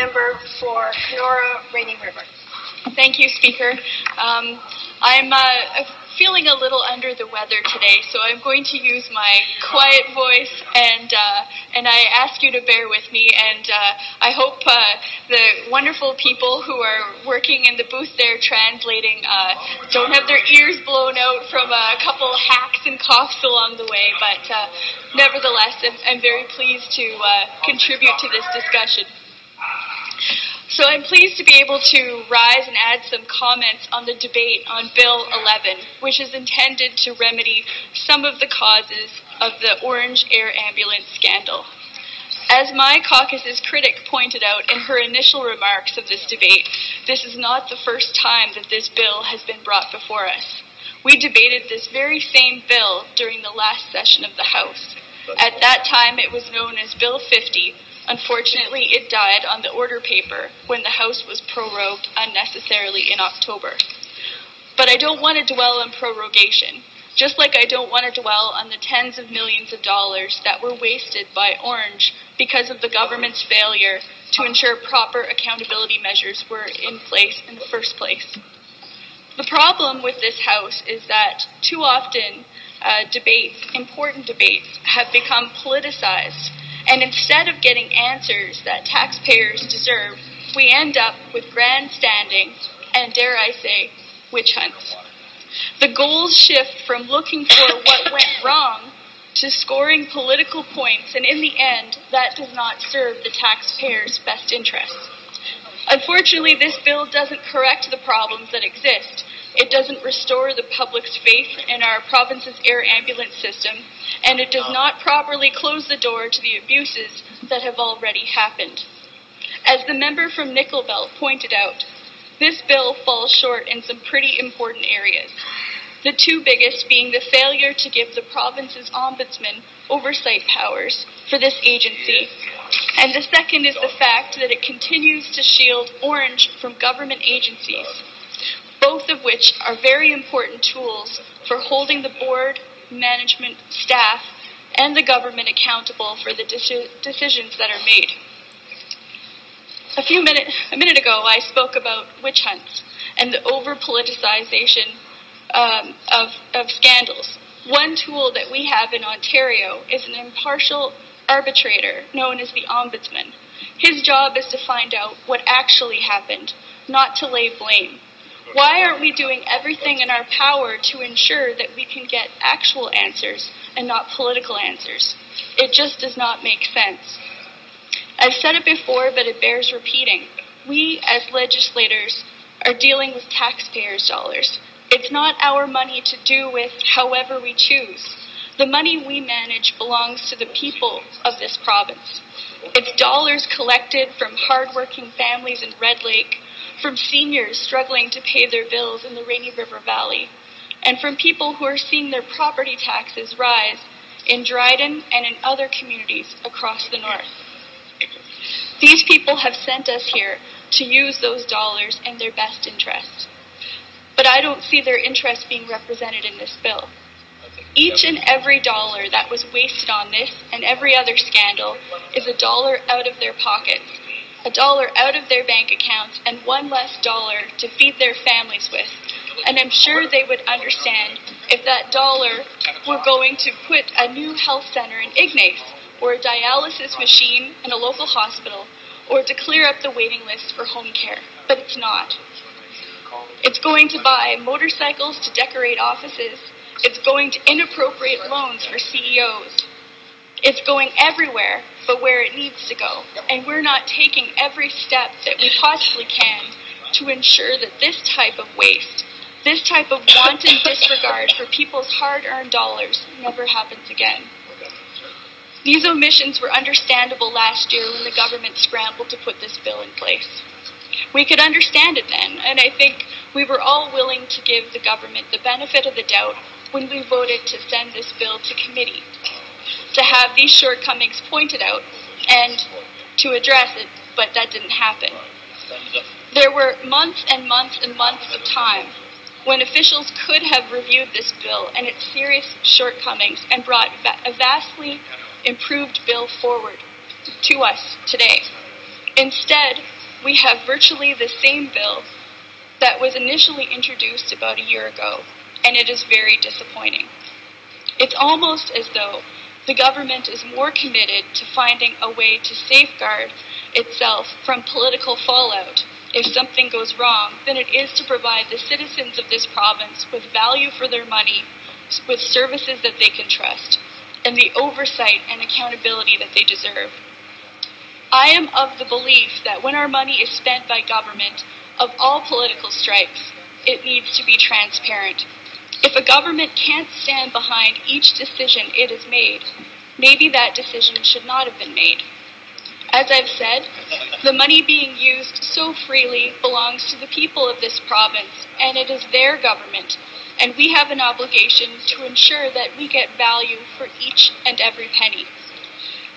member for Kenora-Rainy River. Thank you, Speaker. I'm feeling a little under the weather today, so I'm going to use my quiet voice, and I ask you to bear with me, and I hope the wonderful people who are working in the booth there translating don't have their ears blown out from a couple hacks and coughs along the way, but nevertheless, I'm very pleased to contribute to this discussion. So I'm pleased to be able to rise and add some comments on the debate on Bill 11, which is intended to remedy some of the causes of the Orange Air Ambulance scandal. As my caucus's critic pointed out in her initial remarks of this debate, this is not the first time that this bill has been brought before us. We debated this very same bill during the last session of the House. At that time, it was known as Bill 50. Unfortunately, it died on the order paper when the House was prorogued unnecessarily in October. But I don't want to dwell on prorogation, just like I don't want to dwell on the tens of millions of dollars that were wasted by Orange because of the government's failure to ensure proper accountability measures were in place in the first place. The problem with this House is that too often important debates, have become politicized. And instead of getting answers that taxpayers deserve, we end up with grandstanding and, dare I say, witch hunts. The goals shift from looking for what went wrong to scoring political points, and in the end, that does not serve the taxpayers' best interests. Unfortunately, this bill doesn't correct the problems that exist. It doesn't restore the public's faith in our province's air ambulance system, and it does not properly close the door to the abuses that have already happened. As the member from Nickel Belt pointed out, this bill falls short in some pretty important areas. The two biggest being the failure to give the province's ombudsman oversight powers for this agency, and the second is the fact that it continues to shield Orange from government agencies, both of which are very important tools for holding the board, management, staff, and the government accountable for the decisions that are made. A minute ago, I spoke about witch hunts and the over-politicization of scandals. One tool that we have in Ontario is an impartial arbitrator known as the Ombudsman. His job is to find out what actually happened, not to lay blame. Why aren't we doing everything in our power to ensure that we can get actual answers and not political answers? It just does not make sense. I've said it before, but it bears repeating. We, as legislators, are dealing with taxpayers' dollars. It's not our money to do with however we choose. The money we manage belongs to the people of this province. It's dollars collected from hardworking families in Red Lake, from seniors struggling to pay their bills in the Rainy River Valley, and from people who are seeing their property taxes rise in Dryden and in other communities across the north. These people have sent us here to use those dollars in their best interest. But I don't see their interest being represented in this bill. Each and every dollar that was wasted on this and every other scandal is a dollar out of their pockets, a dollar out of their bank accounts, and one less dollar to feed their families with. And I'm sure they would understand if that dollar were going to put a new health center in Ignace, or a dialysis machine in a local hospital, or to clear up the waiting list for home care. But it's not. It's going to buy motorcycles to decorate offices. It's going to inappropriate loans for CEOs. It's going everywhere but where it needs to go, and we're not taking every step that we possibly can to ensure that this type of waste, this type of wanton disregard for people's hard-earned dollars never happens again. These omissions were understandable last year when the government scrambled to put this bill in place. We could understand it then, and I think we were all willing to give the government the benefit of the doubt when we voted to send this bill to committee, to have these shortcomings pointed out and to address it, but that didn't happen. There were months and months and months of time when officials could have reviewed this bill and its serious shortcomings and brought a vastly improved bill forward to us today. Instead, we have virtually the same bill that was initially introduced about a year ago, and it is very disappointing. It's almost as though the government is more committed to finding a way to safeguard itself from political fallout if something goes wrong than it is to provide the citizens of this province with value for their money, with services that they can trust, and the oversight and accountability that they deserve. I am of the belief that when our money is spent by government of all political stripes, it needs to be transparent. If a government can't stand behind each decision it has made, maybe that decision should not have been made. As I've said, the money being used so freely belongs to the people of this province, and it is their government, and we have an obligation to ensure that we get value for each and every penny.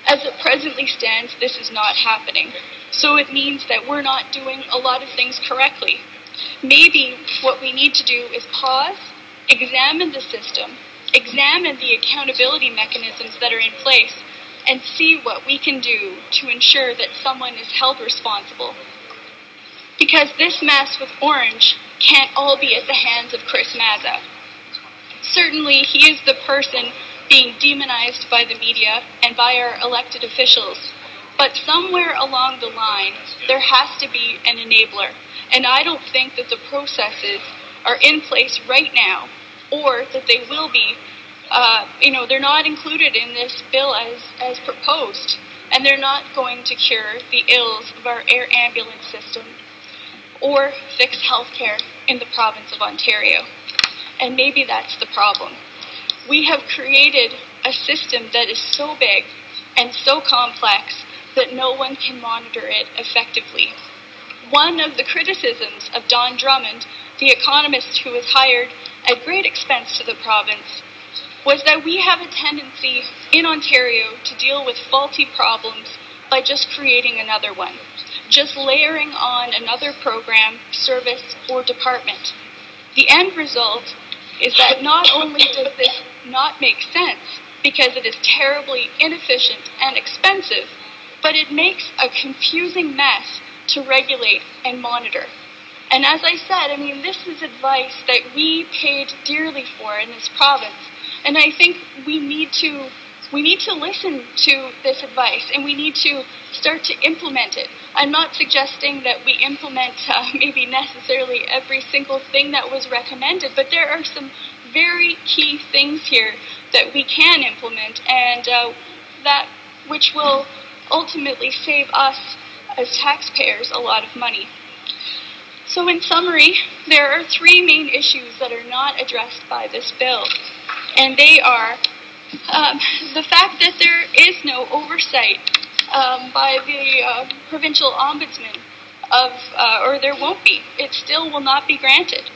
As it presently stands, this is not happening, so it means that we're not doing a lot of things correctly. Maybe what we need to do is pause, examine the system, examine the accountability mechanisms that are in place, and see what we can do to ensure that someone is held responsible. Because this mess with Orange can't all be at the hands of Chris Mazza. Certainly, he is the person being demonized by the media and by our elected officials, but somewhere along the line, there has to be an enabler, and I don't think that the processes are in place right now, or that they will be. They're not included in this bill as proposed, and they're not going to cure the ills of our air ambulance system or fix healthcare in the province of Ontario. And maybe that's the problem. We have created a system that is so big and so complex that no one can monitor it effectively. One of the criticisms of Don Drummond, the economist who was hired at great expense to the province, was that we have a tendency in Ontario to deal with faulty problems by just creating another one, just layering on another program, service, or department. The end result is that not only does this not make sense, because it is terribly inefficient and expensive, but it makes a confusing mess to regulate and monitor. And as I said, this is advice that we paid dearly for in this province. And I think we need to listen to this advice, and we need to start to implement it. I'm not suggesting that we implement maybe necessarily every single thing that was recommended, but there are some very key things here that we can implement, and that which will ultimately save us as taxpayers a lot of money. So in summary, there are three main issues that are not addressed by this bill. And they are the fact that there is no oversight by the provincial ombudsman or there won't be. It still will not be granted.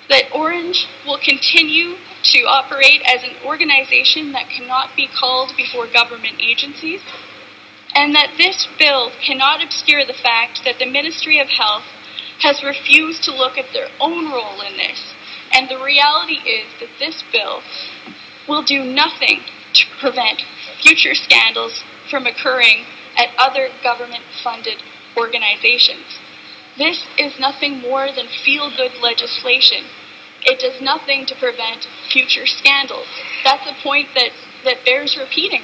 That Orange will continue to operate as an organization that cannot be called before government agencies. And that this bill cannot obscure the fact that the Ministry of Health has refused to look at their own role in this. And the reality is that this bill will do nothing to prevent future scandals from occurring at other government-funded organizations. This is nothing more than feel-good legislation. It does nothing to prevent future scandals. That's a point that bears repeating.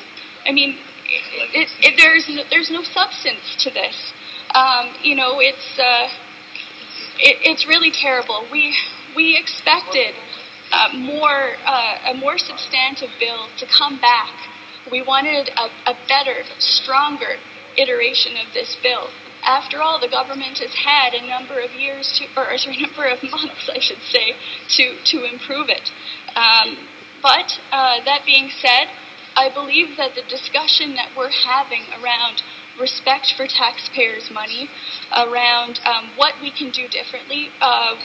There's no substance to this. It's really terrible. We expected a more substantive bill to come back. We wanted a better, stronger iteration of this bill. After all, the government has had a number of years number of months, I should say, to improve it. But that being said, I believe that the discussion that we're having around respect for taxpayers' money, around what we can do differently,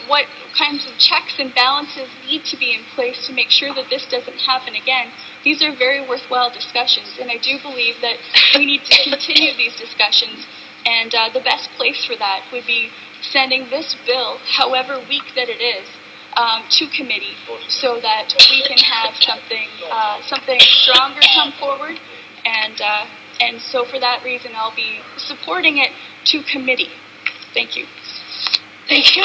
what kinds of checks and balances need to be in place to make sure that this doesn't happen again. These are very worthwhile discussions, and I do believe that we need to continue these discussions, and the best place for that would be sending this bill, however weak that it is, to committee so that we can have something stronger come forward, and so for that reason I'll be supporting it, to committee. Thank you. Thank you.